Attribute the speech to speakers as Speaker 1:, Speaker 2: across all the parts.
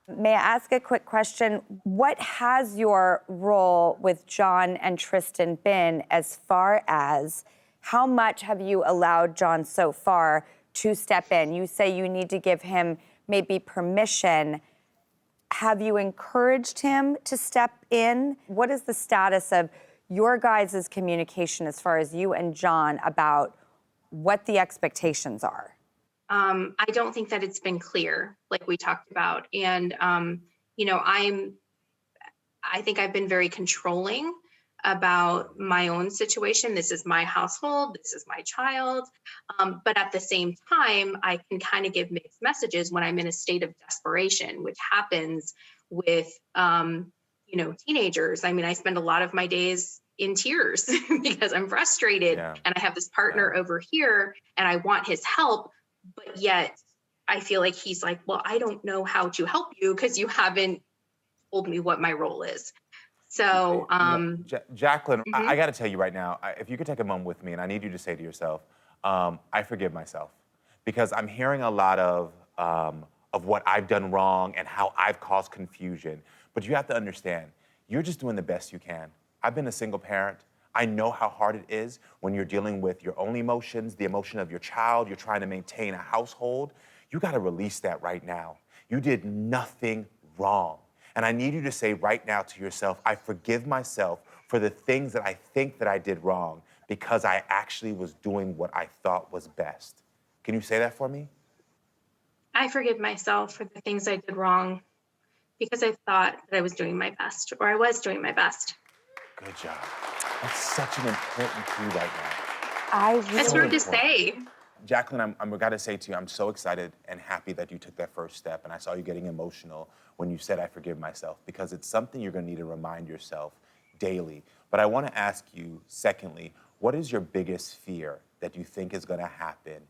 Speaker 1: May I ask a quick question? What has your role with John and Tristan been as far as how much have you allowed John so far to step in? You say you need to give him maybe permission. Have you encouraged him to step in? What is the status of your guys' communication as far as you and John about what the expectations are?
Speaker 2: I don't think that it's been clear, like we talked about. And, you know, I think I've been very controlling about my own situation. This is my household. This is my child. But at the same time, I can kind of give mixed messages when I'm in a state of desperation, which happens with, you know, teenagers. I mean, I spend a lot of my days in tears because I'm frustrated and I have this partner over here and I want his help, but yet I feel like he's like, well, I don't know how to help you because you haven't told me what my role is. So,
Speaker 3: Jacqueline, I got to tell you right now, if you could take a moment with me, and I need you to say to yourself, I forgive myself, because I'm hearing a lot of what I've done wrong and how I've caused confusion. But you have to understand, you're just doing the best you can. I've been a single parent. I know how hard it is when you're dealing with your own emotions, the emotion of your child, you're trying to maintain a household. You got to release that right now. You did nothing wrong. And I need you to say right now to yourself, I forgive myself for the things that I think that I did wrong because I actually was doing what I thought was best. Can you say that for me?
Speaker 2: I forgive myself for the things I did wrong because I thought that I was doing my best, or I was doing my best.
Speaker 3: Good job. That's such an important key right now.
Speaker 2: It's hard to say.
Speaker 3: Jacqueline, I'm gotta say to you, I'm so excited and happy that you took that first step, and I saw you getting emotional when you said, I forgive myself, because it's something you're gonna need to remind yourself daily. But I wanna ask you, secondly, what is your biggest fear that you think is gonna happen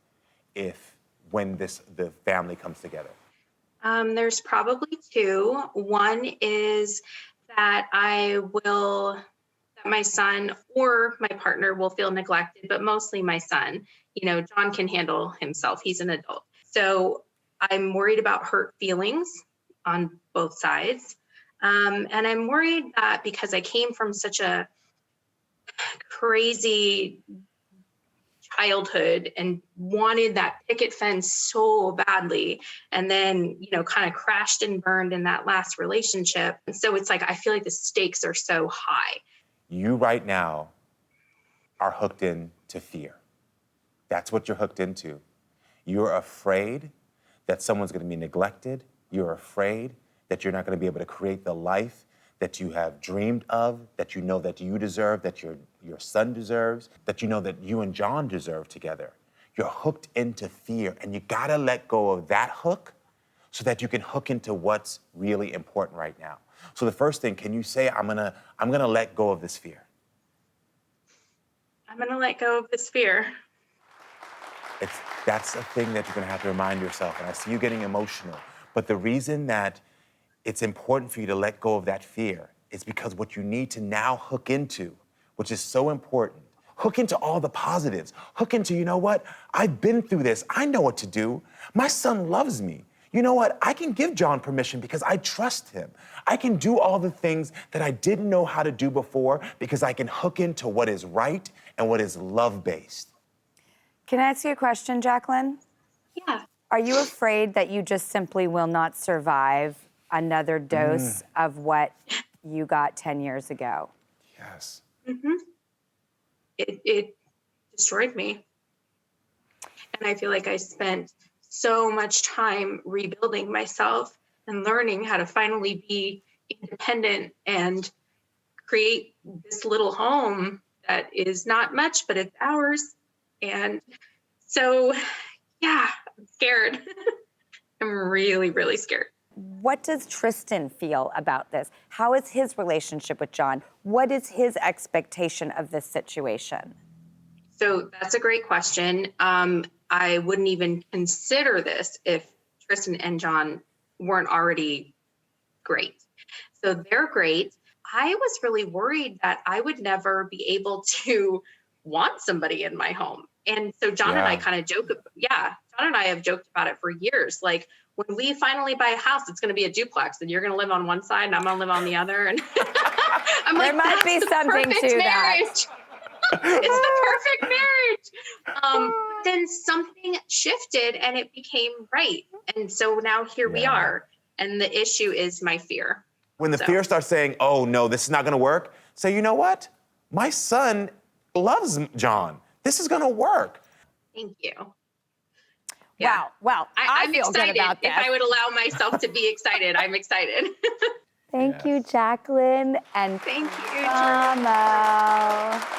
Speaker 3: when the family comes together?
Speaker 2: There's probably two. One is that my son or my partner will feel neglected, but mostly my son. You know, John can handle himself. He's an adult. So I'm worried about hurt feelings on both sides. And I'm worried that because I came from such a crazy childhood and wanted that picket fence so badly, and then, you know, kind of crashed and burned in that last relationship. And so it's like, I feel like the stakes are so high.
Speaker 3: You right now are hooked into fear. That's what you're hooked into. You're afraid that someone's gonna be neglected. You're afraid that you're not gonna be able to create the life that you have dreamed of, that you know that you deserve, that your son deserves, that you know that you and John deserve together. You're hooked into fear, and you gotta let go of that hook so that you can hook into what's really important right now. So the first thing, can you say, I'm gonna let go of this fear?
Speaker 2: I'm gonna let go of this fear.
Speaker 3: That's a thing that you're gonna have to remind yourself, and I see you getting emotional. But the reason that it's important for you to let go of that fear is because what you need to now hook into, which is so important, hook into all the positives. Hook into, you know what? I've been through this. I know what to do. My son loves me. You know what? I can give John permission because I trust him. I can do all the things that I didn't know how to do before because I can hook into what is right and what is love-based.
Speaker 1: Can I ask you a question, Jacqueline?
Speaker 2: Yeah.
Speaker 1: Are you afraid that you just simply will not survive another dose of what you got 10 years ago?
Speaker 3: Yes.
Speaker 2: It destroyed me. And I feel like I spent so much time rebuilding myself and learning how to finally be independent and create this little home that is not much, but it's ours. And so, yeah, I'm scared. I'm really, really scared.
Speaker 1: What does Tristan feel about this? How is his relationship with John? What is his expectation of this situation?
Speaker 2: So that's a great question. I wouldn't even consider this if Tristan and John weren't already great. So they're great. I was really worried that I would never be able to want somebody in my home. And so John and I
Speaker 3: Yeah.
Speaker 2: kind of joke, John and I have joked about it for years. Like, when we finally buy a house, it's going to be a duplex, and you're going to live on one side and I'm going to live on the other. And I'm
Speaker 1: There
Speaker 2: like,
Speaker 1: might
Speaker 2: that's
Speaker 1: be
Speaker 2: the
Speaker 1: something
Speaker 2: perfect
Speaker 1: to that.
Speaker 2: marriage. It's the perfect marriage. But then something shifted and it became right. And so now here we
Speaker 3: Yeah.
Speaker 2: are. And the issue is my fear.
Speaker 3: When the
Speaker 2: So.
Speaker 3: fear starts saying, oh no, this is not gonna work, say, you know what? My son loves John. This is gonna work.
Speaker 2: Thank you.
Speaker 1: Wow. I
Speaker 2: I'm
Speaker 1: feel
Speaker 2: excited.
Speaker 1: good about this.
Speaker 2: If I would allow myself to be excited, I'm excited.
Speaker 1: Thank you,
Speaker 3: Yes.
Speaker 1: Jacqueline and
Speaker 2: Thank you, Drew.
Speaker 1: Karamo.